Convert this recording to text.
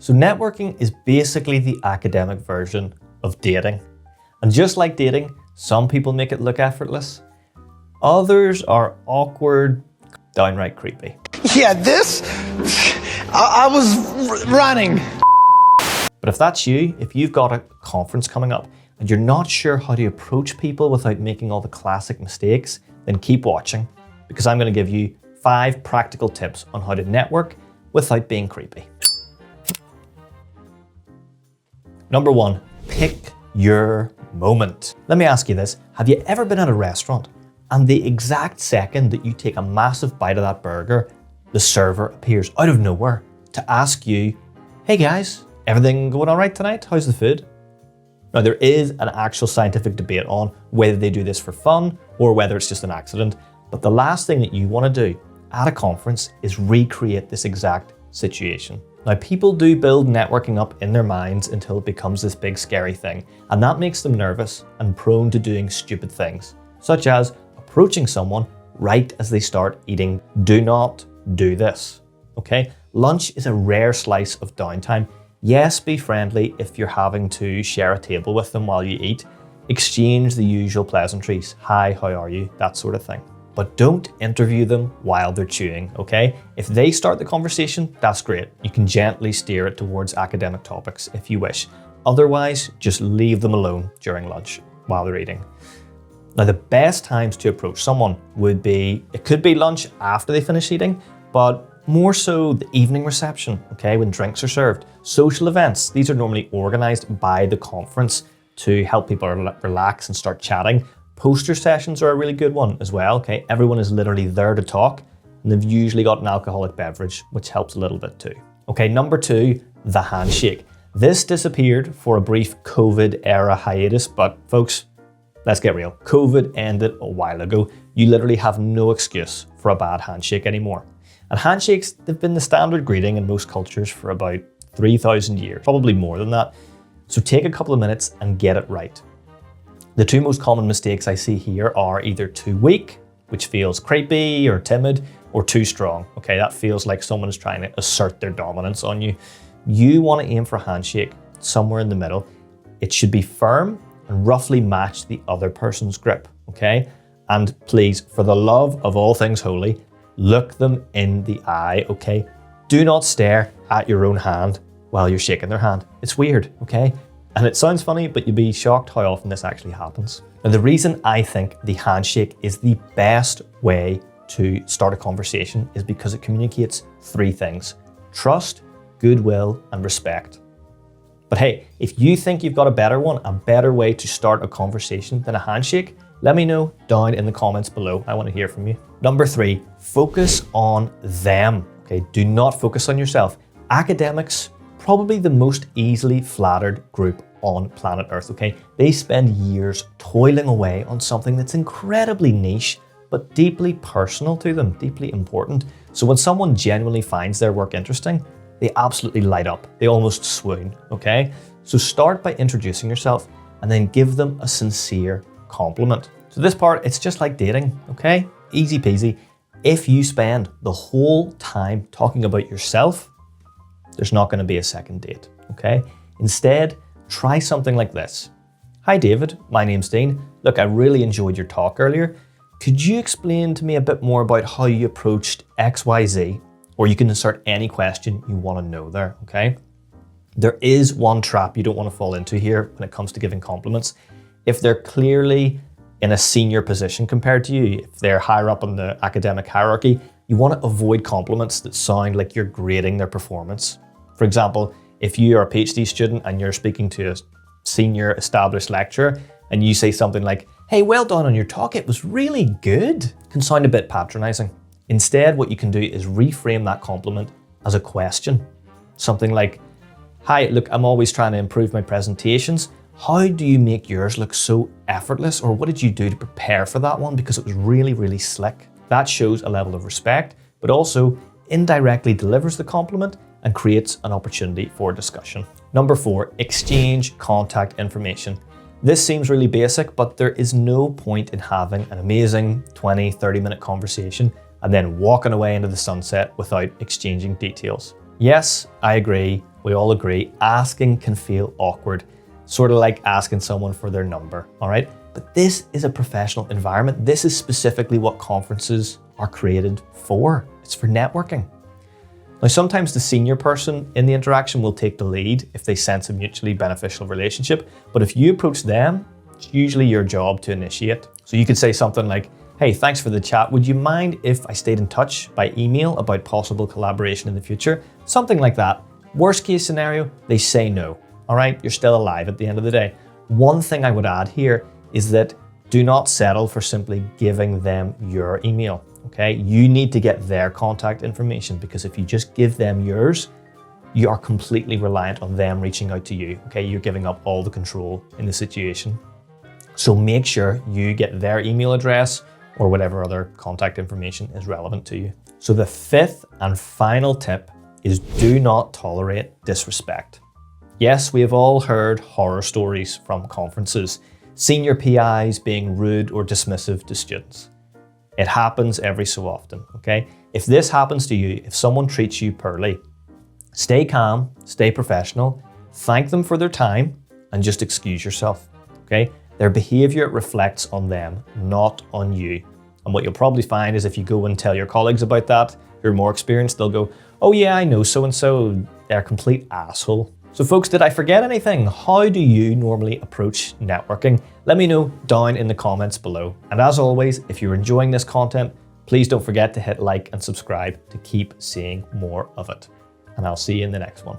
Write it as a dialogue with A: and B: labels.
A: So networking is basically the academic version of dating. And just like dating, some people make it look effortless. Others are awkward, downright creepy.
B: Yeah, I was running.
A: But if that's you, if you've got a conference coming up and you're not sure how to approach people without making all the classic mistakes, then keep watching, because I'm going to give you 5 practical tips on how to network without being creepy. Number 1, pick your moment. Let me ask you this. Have you ever been at a restaurant and the exact second that you take a massive bite of that burger, the server appears out of nowhere to ask you, hey guys, everything going all right tonight? How's the food? Now, there is an actual scientific debate on whether they do this for fun or whether it's just an accident. But the last thing that you want to do at a conference is recreate this exact situation. Now, people do build networking up in their minds until it becomes this big scary thing, and that makes them nervous and prone to doing stupid things, such as approaching someone right as they start eating. Do not do this, okay? Lunch is a rare slice of downtime. Yes, be friendly if you're having to share a table with them while you eat. Exchange the usual pleasantries. Hi, how are you? That sort of thing. But don't interview them while they're chewing, okay? If they start the conversation, that's great. You can gently steer it towards academic topics if you wish. Otherwise, just leave them alone during lunch while they're eating. Now, the best times to approach someone would be, it could be lunch after they finish eating, but more so the evening reception, okay, when drinks are served. Social events, these are normally organized by the conference to help people relax and start chatting. Poster sessions are a really good one as well, okay? Everyone is literally there to talk, and they've usually got an alcoholic beverage, which helps a little bit too. Okay, number 2, the handshake. This disappeared for a brief COVID era hiatus, but folks, let's get real. COVID ended a while ago. You literally have no excuse for a bad handshake anymore. And handshakes, they've been the standard greeting in most cultures for about 3,000 years, probably more than that. So take a couple of minutes and get it right. The 2 most common mistakes I see here are either too weak, which feels creepy or timid, or too strong. Okay, that feels like someone is trying to assert their dominance on you. You want to aim for a handshake somewhere in the middle. It should be firm and roughly match the other person's grip, okay? And please, for the love of all things holy, look them in the eye, okay? Do not stare at your own hand while you're shaking their hand. It's weird, okay? And it sounds funny, but you'd be shocked how often this actually happens. Now, the reason I think the handshake is the best way to start a conversation is because it communicates 3 things: trust, goodwill, and respect. But hey, if you think you've got a better one, a better way to start a conversation than a handshake, let me know down in the comments below. I want to hear from you. Number 3, focus on them. Okay, do not focus on yourself. Academics, probably the most easily flattered group on planet Earth, okay? They spend years toiling away on something that's incredibly niche, but deeply personal to them, deeply important. So when someone genuinely finds their work interesting, they absolutely light up. They almost swoon, okay? So start by introducing yourself and then give them a sincere compliment. So this part, it's just like dating, okay? Easy peasy. If you spend the whole time talking about yourself, there's not going to be a second date, okay? Instead, try something like this. Hi David, my name's Dean. Look, I really enjoyed your talk earlier. Could you explain to me a bit more about how you approached XYZ? Or you can insert any question you want to know there, okay? There is one trap you don't want to fall into here when it comes to giving compliments. If they're clearly in a senior position compared to you, if they're higher up on the academic hierarchy, you want to avoid compliments that sound like you're grading their performance. For example, if you are a PhD student and you're speaking to a senior established lecturer and you say something like, hey, well done on your talk, it was really good, it can sound a bit patronizing. Instead, what you can do is reframe that compliment as a question. Something like, hi, look, I'm always trying to improve my presentations. How do you make yours look so effortless? Or what did you do to prepare for that one? Because it was really, really slick. That shows a level of respect, but also indirectly delivers the compliment and creates an opportunity for discussion. Number 4, exchange contact information. This seems really basic, but there is no point in having an amazing 20, 30-minute conversation and then walking away into the sunset without exchanging details. Yes, I agree, We all agree asking can feel awkward, sort of like asking someone for their number, all right? But this is a professional environment. This is specifically what conferences are created for. It's for networking. Now, sometimes the senior person in the interaction will take the lead if they sense a mutually beneficial relationship, but if you approach them, it's usually your job to initiate. So you could say something like, hey, thanks for the chat. Would you mind if I stayed in touch by email about possible collaboration in the future? Something like that. Worst case scenario, they say no. All right, you're still alive at the end of the day. One thing I would add here is that do not settle for simply giving them your email. Okay, you need to get their contact information, because if you just give them yours, you are completely reliant on them reaching out to you. Okay, you're giving up all the control in the situation. So make sure you get their email address or whatever other contact information is relevant to you. So the fifth and final tip is do not tolerate disrespect. Yes, we have all heard horror stories from conferences, senior PIs being rude or dismissive to students. It happens every so often, okay? If this happens to you, if someone treats you poorly, stay calm, stay professional, thank them for their time, and just excuse yourself, okay? Their behavior reflects on them, not on you. And what you'll probably find is if you go and tell your colleagues about that, who are more experienced, they'll go, oh yeah, I know so-and-so, they're a complete asshole. So folks, did I forget anything? How do you normally approach networking? Let me know down in the comments below. And as always, if you're enjoying this content, please don't forget to hit like and subscribe to keep seeing more of it. And I'll see you in the next one.